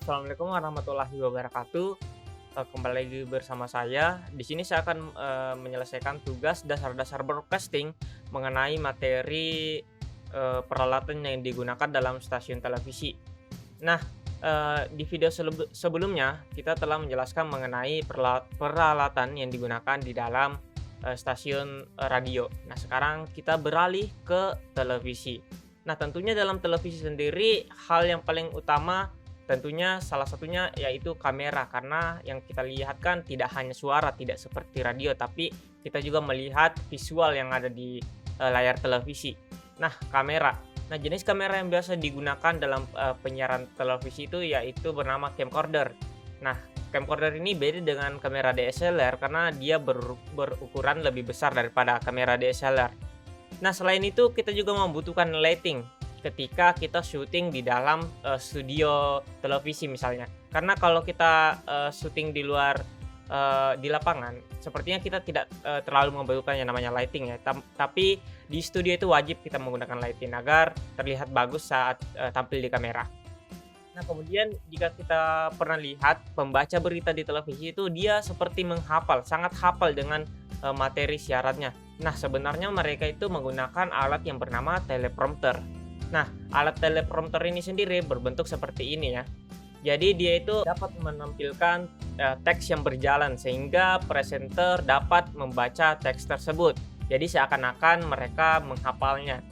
Assalamualaikum warahmatullahi wabarakatuh. Kembali lagi bersama saya. Di sini saya akan menyelesaikan tugas dasar-dasar broadcasting mengenai materi peralatan yang digunakan dalam stasiun televisi. Nah, di video sebelumnya kita telah menjelaskan mengenai peralatan yang digunakan di dalam stasiun radio. Nah, sekarang kita beralih ke televisi. Nah, tentunya dalam televisi sendiri hal yang paling utama tentunya salah satunya yaitu kamera, karena yang kita lihat kan tidak hanya suara, tidak seperti radio, tapi kita juga melihat visual yang ada di layar televisi. Nah, kamera. Nah, jenis kamera yang biasa digunakan dalam penyiaran televisi itu yaitu bernama camcorder. Nah, camcorder ini beda dengan kamera DSLR karena dia berukuran lebih besar daripada kamera DSLR. Nah, selain itu kita juga membutuhkan lighting ketika kita syuting di dalam studio televisi misalnya. Karena kalau kita syuting di luar di lapangan, sepertinya kita tidak terlalu membutuhkan yang namanya lighting ya. Tapi di studio itu wajib kita menggunakan lighting agar terlihat bagus saat tampil di kamera. Nah, kemudian jika kita pernah lihat pembaca berita di televisi itu dia seperti menghafal, sangat hafal dengan materi siarannya. Nah, sebenarnya mereka itu menggunakan alat yang bernama teleprompter. Nah, alat teleprompter ini sendiri berbentuk seperti ini ya. Jadi dia itu dapat menampilkan teks yang berjalan sehingga presenter dapat membaca teks tersebut. Jadi seakan-akan mereka menghafalnya.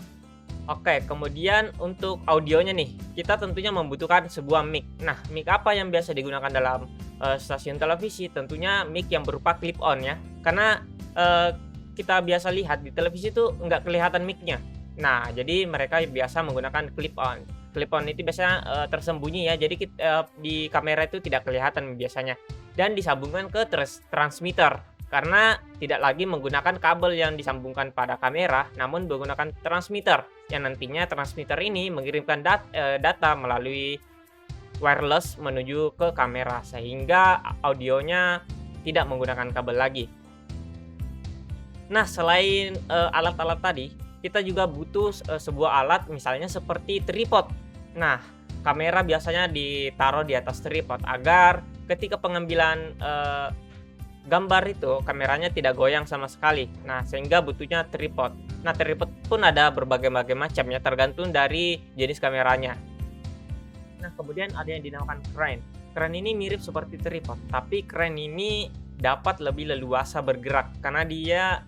Oke, kemudian untuk audionya nih, kita tentunya membutuhkan sebuah mic. Nah, mic apa yang biasa digunakan dalam stasiun televisi? Tentunya mic yang berupa clip on ya. Karena kita biasa lihat di televisi itu nggak kelihatan mic-nya. Nah, jadi mereka biasa menggunakan clip on. Clip on itu biasanya tersembunyi ya, jadi di kamera itu tidak kelihatan biasanya. Dan disambungkan ke transmitter, karena tidak lagi menggunakan kabel yang disambungkan pada kamera, namun menggunakan transmitter, yang nantinya transmitter ini mengirimkan data melalui wireless menuju ke kamera, sehingga audionya tidak menggunakan kabel lagi. Nah, selain alat-alat tadi, kita juga butuh sebuah alat misalnya seperti tripod. Nah, kamera biasanya ditaruh di atas tripod agar ketika pengambilan gambar itu kameranya tidak goyang sama sekali. Nah, sehingga butuhnya tripod. Nah, tripod pun ada berbagai-bagai macam ya, tergantung dari jenis kameranya. Nah, kemudian ada yang dinamakan crane. Crane ini mirip seperti tripod, tapi crane ini dapat lebih leluasa bergerak karena dia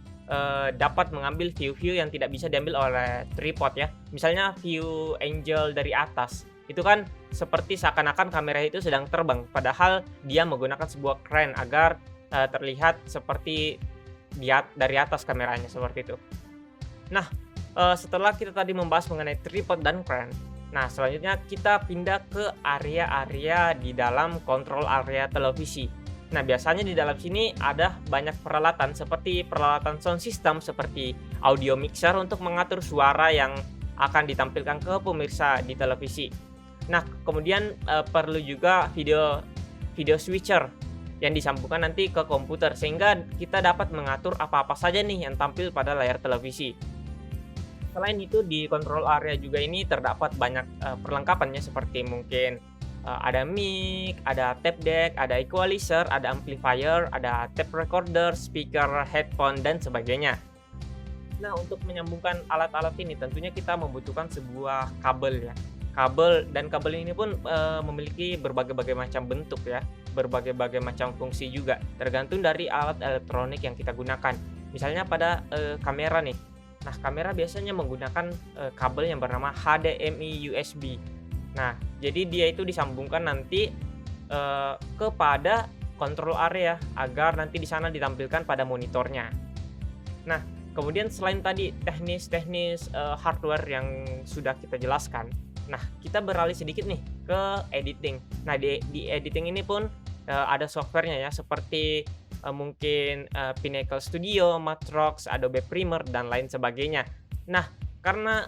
dapat mengambil view-view yang tidak bisa diambil oleh tripod ya. Misalnya view angel dari atas, itu kan seperti seakan-akan kamera itu sedang terbang, padahal dia menggunakan sebuah crane agar terlihat seperti dari atas kameranya, seperti itu. Nah, setelah kita tadi membahas mengenai tripod dan crane, nah selanjutnya kita pindah ke area-area di dalam kontrol area televisi. Nah, biasanya di dalam sini ada banyak peralatan seperti peralatan sound system seperti audio mixer untuk mengatur suara yang akan ditampilkan ke pemirsa di televisi. Nah, kemudian perlu juga video switcher yang disambungkan nanti ke komputer sehingga kita dapat mengatur apa-apa saja nih yang tampil pada layar televisi. Selain itu di control area juga ini terdapat banyak perlengkapannya seperti mungkin ada mic, ada tape deck, ada equalizer, ada amplifier, ada tape recorder, speaker, headphone, dan sebagainya. Nah, untuk menyambungkan alat-alat ini tentunya kita membutuhkan sebuah kabel ya. Kabel ini pun memiliki berbagai-bagai macam bentuk ya, berbagai-bagai macam fungsi juga, tergantung dari alat elektronik yang kita gunakan. Misalnya pada kamera nih. Nah, kamera biasanya menggunakan kabel yang bernama HDMI USB. Nah, jadi dia itu disambungkan nanti kepada control area agar nanti di sana ditampilkan pada monitornya. Nah, kemudian selain tadi teknis-teknis hardware yang sudah kita jelaskan, nah kita beralih sedikit nih ke editing. Nah, di editing ini pun ada softwarenya ya, seperti mungkin Pinnacle Studio, Matrox, Adobe Premiere, dan lain sebagainya. Nah, karena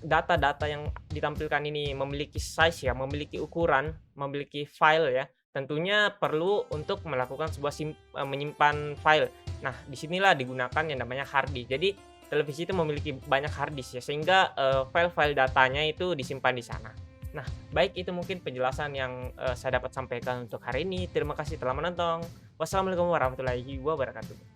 data-data yang ditampilkan ini memiliki size ya, memiliki ukuran, memiliki file ya, tentunya perlu untuk melakukan sebuah menyimpan file. Nah, disinilah digunakan yang namanya hard disk. Jadi televisi itu memiliki banyak hard disk ya, sehingga file-file datanya itu disimpan di sana. Nah, baik itu mungkin penjelasan yang, saya dapat sampaikan untuk hari ini. Terima kasih telah menonton. Wassalamualaikum warahmatullahi wabarakatuh.